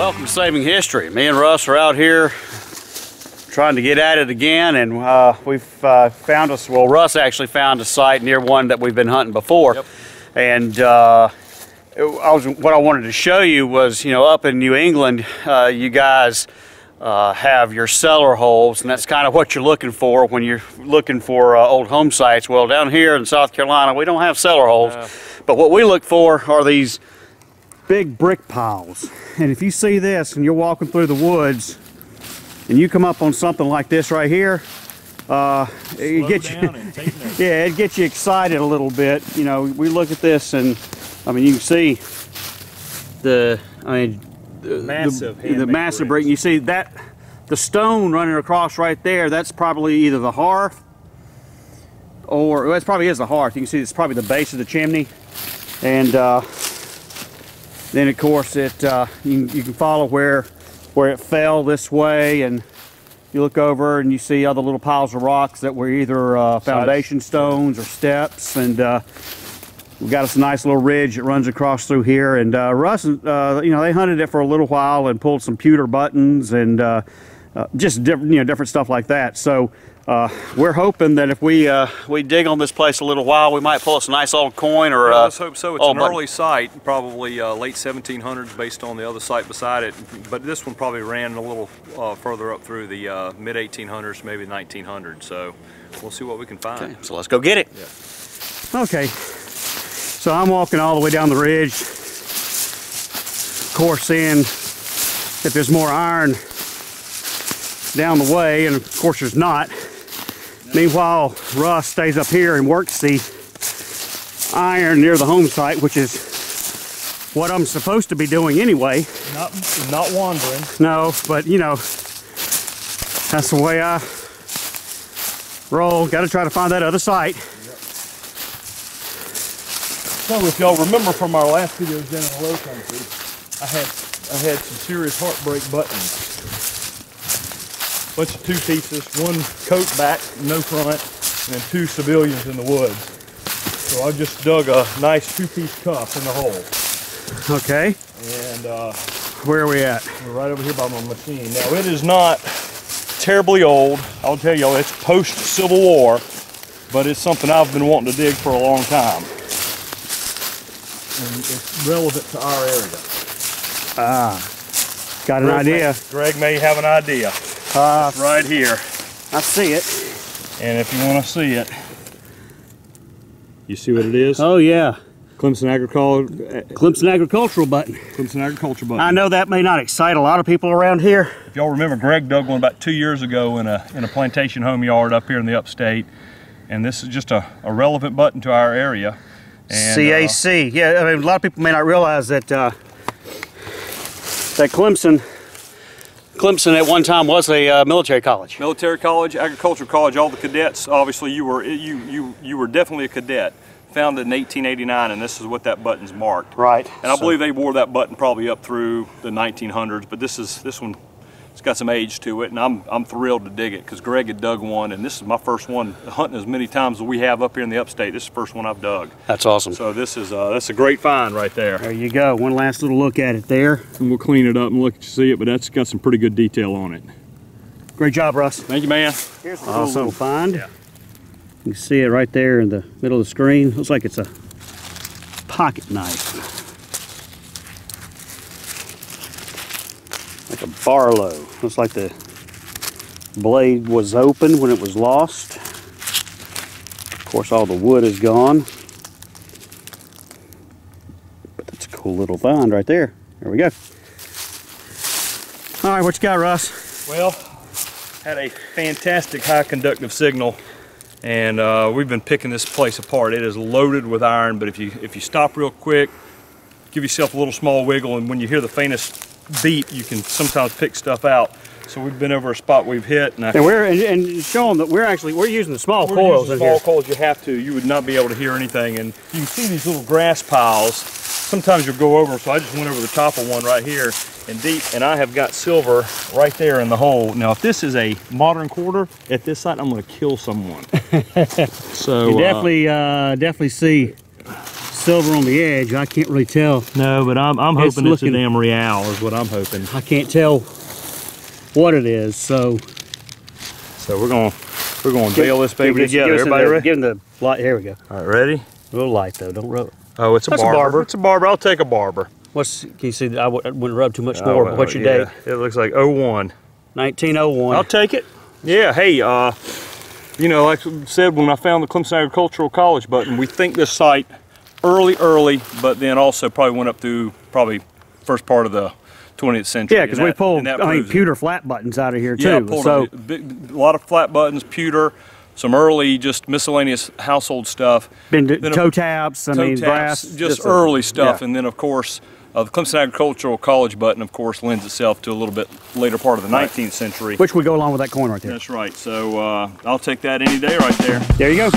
Welcome to Saving History. Me and Russ are out here trying to get at it again, and we've found us, well, Russ actually found a site near one that we've been hunting before. Yep. And what I wanted to show you was, you know, up in New England, you guys have your cellar holes, and that's kind of what you're looking for when you're looking for old home sites. Well, down here in South Carolina, we don't have cellar holes, but what we look for are these big brick piles. And if you see this and you're walking through the woods and you come up on something like this right here, it gets you excited a little bit. You know, we look at this and I mean, you can see the massive brick. You see that the stone running across right there, that's probably either the hearth or, well, it probably is the hearth. You can see it's probably the base of the chimney. And then of course you can follow where it fell this way, and you look over and you see other little piles of rocks that were either foundation stones or steps. And we got us a nice little ridge that runs across through here. And Russ, you know, they hunted it for a little while and pulled some pewter buttons and just different, you know, different stuff like that. So we're hoping that if we dig on this place a little while, we might pull us a nice old coin or let's hope so. It's an early site, probably late 1700s based on the other site beside it. But this one probably ran a little further up through the mid 1800s, maybe 1900s. So we'll see what we can find. Okay, so let's go get it. Yeah. Okay. So I'm walking all the way down the ridge, of course, seeing if there's more iron down the way, and of course there's not. Meanwhile, Russ stays up here and works the iron near the home site, which is what I'm supposed to be doing anyway. Not wandering. No, but you know, that's the way I roll. Got to try to find that other site. So if y'all remember from our last videos down in the low country, I had some serious heartbreak buttons. Bunch of two pieces, one coat back, no front, and then two civilians in the woods. So I just dug a nice two-piece cuff in the hole. Okay. And where are we at? We're right over here by my machine. Now it is not terribly old. I'll tell y'all, it's post-Civil War, but it's something I've been wanting to dig for a long time. And it's relevant to our area. Got an idea. Greg may have an idea. It's right here. I see it. And if you want to see it, you see what it is? Oh yeah. Clemson Agricultural button. Clemson Agricultural button. I know that may not excite a lot of people around here. If y'all remember, Greg dug one about 2 years ago in a plantation home yard up here in the upstate. And this is just a relevant button to our area. And, CAC. Yeah, I mean, a lot of people may not realize that that Clemson at one time was a military college. Military college, agricultural college. All the cadets, obviously, you were definitely a cadet. Founded in 1889, and this is what that button's marked. Right. And I believe they wore that button probably up through the 1900s. But this one, it's got some age to it, and I'm thrilled to dig it because Greg had dug one, and this is my first one hunting as many times as we have up here in the upstate. This is the first one I've dug. That's awesome. So this is that's a great find right there. There you go. One last little look at it there, and we'll clean it up and look to see it. But that's got some pretty good detail on it. Great job, Russ. Thank you, man. Here's a cool little find. Yeah. You can see it right there in the middle of the screen. Looks like it's a pocket knife. Like a Barlow. Looks like the blade was open when it was lost. Of course, all the wood is gone. But that's a cool little find right there. There we go. All right, what you got, Russ? Well, had a fantastic high conductive signal, and we've been picking this place apart. It is loaded with iron, but if you stop real quick, give yourself a little small wiggle, and when you hear the faintest beat, you can sometimes pick stuff out. So we've been over a spot we've hit, and show them that we're using the small coils in here. Small coils, you have to. You would not be able to hear anything, and you can see these little grass piles. Sometimes you'll go over, so I just went over the top of one right here and deep, and I have got silver right there in the hole. Now, if this is a modern quarter at this site, I'm going to kill someone. So you definitely see silver on the edge. I can't really tell. No, but I'm hoping it's a damn real is what I'm hoping. I can't tell what it is, so we're gonna bail this baby together. Everybody ready? Give him the light. Here we go. All right, ready? A little light though. Don't rub. Oh, it's a barber. It's a barber. I'll take a barber. Can you see? I wouldn't rub too much more. But what's your date? It looks like 01. 1901. I'll take it. Yeah. Hey, you know, like I said, when I found the Clemson Agricultural College button, we think this site early, but then also probably went up through probably first part of the 20th century. Yeah, because we pulled, pewter flat buttons out of here too. Yeah, pulled a lot of flat buttons, pewter, some early just miscellaneous household stuff. Toe taps, brass. Just early stuff, yeah. And then of course, the Clemson Agricultural College button, of course, lends itself to a little bit later part of the 19th century. Which would go along with that coin right there. That's right. So I'll take that any day right there. There you go.